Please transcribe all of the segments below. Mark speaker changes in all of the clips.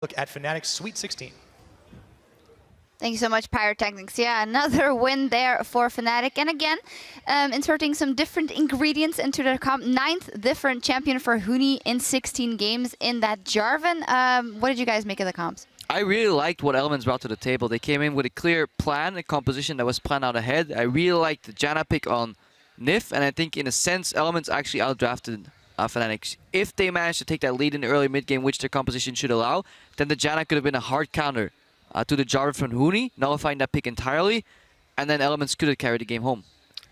Speaker 1: Look at Fnatic's Sweet 16.
Speaker 2: Thank you so much, Pyrotechnics. Yeah, another win there for Fnatic. And again, inserting some different ingredients into their comp. 9th different champion for Huni in 16 games in that Jarvan. What did you guys make of the comps?
Speaker 3: I really liked what Elements brought to the table. They came in with a clear plan, a composition that was planned out ahead. I really liked the Janna pick on Nif, and I think in a sense, Elements actually outdrafted Fnatic. If they managed to take that lead in the early mid-game, which their composition should allow, then the Janna could have been a hard counter to the Jarvan from Huni, nullifying that pick entirely, and then Elements could have carried the game home.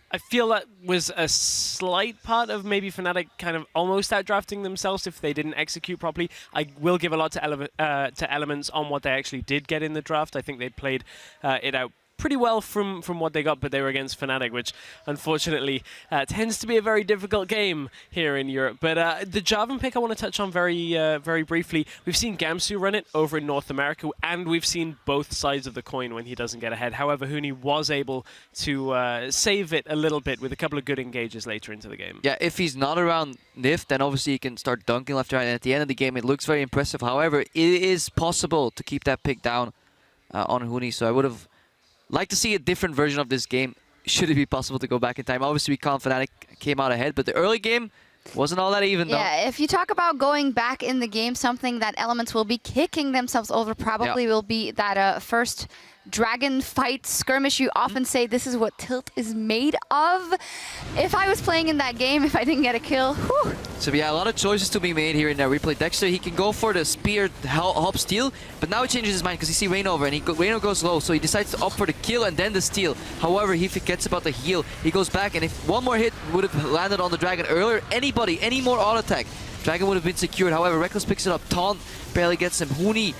Speaker 4: I feel that was a slight part of maybe Fnatic kind of almost outdrafting themselves if they didn't execute properly. I will give a lot to Elements on what they actually did get in the draft. I think they played it out pretty well from what they got, but they were against Fnatic, which unfortunately tends to be a very difficult game here in Europe. But the Jarvan pick I want to touch on very briefly. We've seen Gamsu run it over in North America, and we've seen both sides of the coin when he doesn't get ahead. However, Huni was able to save it a little bit with a couple of good engages later into the game.
Speaker 3: Yeah, if he's not around Nif, then obviously he can start dunking left and right, and at the end of the game it looks very impressive. However, it is possible to keep that pick down on Huni, so I would have like to see a different version of this game, should it be possible to go back in time. Obviously, we can't. Fnatic came out ahead, but the early game wasn't all that even, though.
Speaker 2: Yeah, if you talk about going back in the game, something that Elements will be kicking themselves over probably will be that first dragon fight skirmish. You often say this is what Tilt is made of. If I was playing in that game, if I didn't get a kill, whew.
Speaker 3: So yeah, a lot of choices to be made here in that replay. Dexter, he can go for the spear hop steal, but now he changes his mind because he sees Reignover, and Reignover goes low, so he decides to opt for the kill and then the steal. However, he forgets about the heal. He goes back, and if one more hit would have landed on the Dragon earlier, any more auto attack, Dragon would have been secured. However, Reckless picks it up, Taunt barely gets him. Huni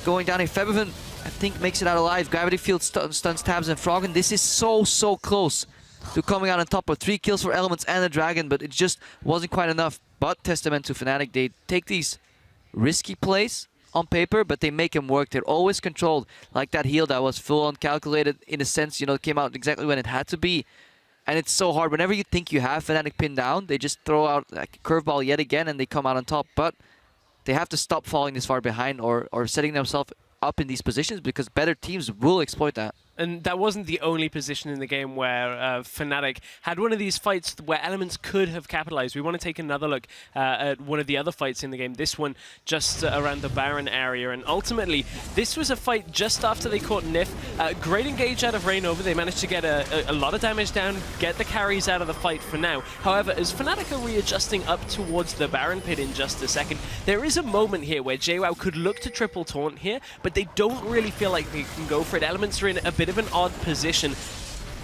Speaker 3: going down here. Febiven, I think, makes it out alive. Gravity Field stuns Tabs and Froggen. This is so close to coming out on top of 3 kills for Elements and the Dragon, but it just wasn't quite enough. But testament to Fnatic, they take these risky plays on paper, but they make them work. They're always controlled, like that heal that was full on calculated in a sense, you know, it came out exactly when it had to be. And it's so hard. Whenever you think you have Fnatic pinned down, they just throw out like a curveball yet again and they come out on top. But they have to stop falling this far behind or setting themselves up in these positions, because better teams will exploit that.
Speaker 4: And that wasn't the only position in the game where Fnatic had one of these fights where Elements could have capitalized. We want to take another look at one of the other fights in the game, this one just around the Baron area. And ultimately, this was a fight just after they caught Nif. Great engage out of Reignover. They managed to get a lot of damage down, get the carries out of the fight for now. However, as Fnatic are readjusting up towards the Baron pit in just a second, there is a moment here where JWoww could look to triple taunt here, but they don't really feel like they can go for it. Elements are in a bit of an odd position.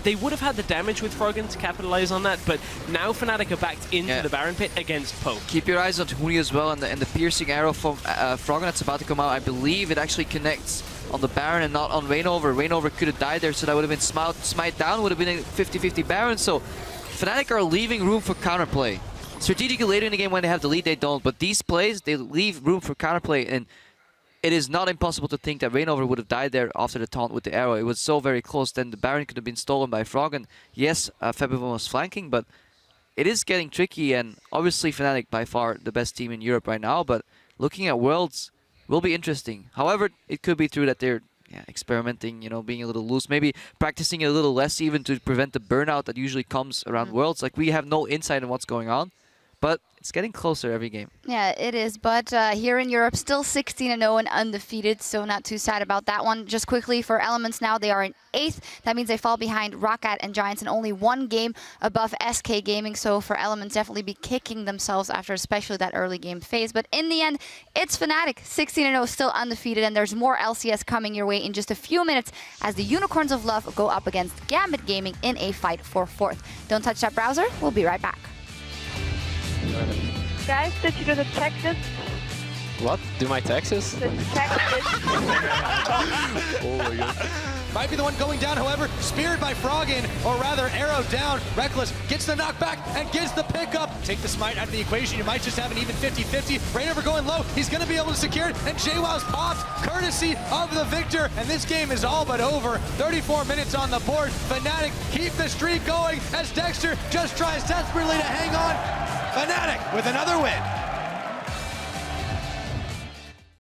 Speaker 4: They would have had the damage with Froggen to capitalize on that, but now Fnatic are backed into the Baron pit against Poke.
Speaker 3: Keep your eyes on Huni as well, and the piercing arrow from Froggen that's about to come out. I believe it actually connects on the Baron and not on Reignover. Reignover could have died there, so that would have been smite down, would have been a 50-50 Baron. So Fnatic are leaving room for counterplay. Strategically later in the game when they have the lead, they don't, but these plays, they leave room for counterplay, and it is not impossible to think that Reignover would have died there after the taunt with the arrow. It was so very close. Then the Baron could have been stolen by Froggen. Yes, Febiven was flanking, but it is getting tricky. And obviously Fnatic by far the best team in Europe right now. But looking at Worlds will be interesting. However, it could be true that they're experimenting, you know, being a little loose. Maybe practicing a little less even to prevent the burnout that usually comes around Worlds. Like, we have no insight on what's going on. But it's getting closer every game.
Speaker 2: Yeah, it is. But here in Europe, still 16-0 and undefeated, so not too sad about that one. Just quickly for Elements now, they are in 8th. That means they fall behind Roccat and Giants and only 1 game above SK Gaming. So for Elements, definitely be kicking themselves after especially that early game phase. But in the end, it's Fnatic, 16-0, still undefeated. And there's more LCS coming your way in just a few minutes as the Unicorns of Love go up against Gambit Gaming in a fight for 4th. Don't touch that browser. We'll be right back.
Speaker 5: Guys, did you do the checklist?
Speaker 6: What? Do my taxes?
Speaker 5: The checklist.
Speaker 6: Oh my god.
Speaker 1: Might be the one going down, however, speared by Froggen, or rather arrowed down. Reckless gets the knockback and gets the pickup. Take the smite out of the equation, you might just have an even 50-50. Reignover going low, he's gonna be able to secure it, and JWoww's popped, courtesy of the victor, and this game is all but over. 34 minutes on the board. Fnatic keep the streak going as Dexter just tries desperately to hang on. Fnatic with another win.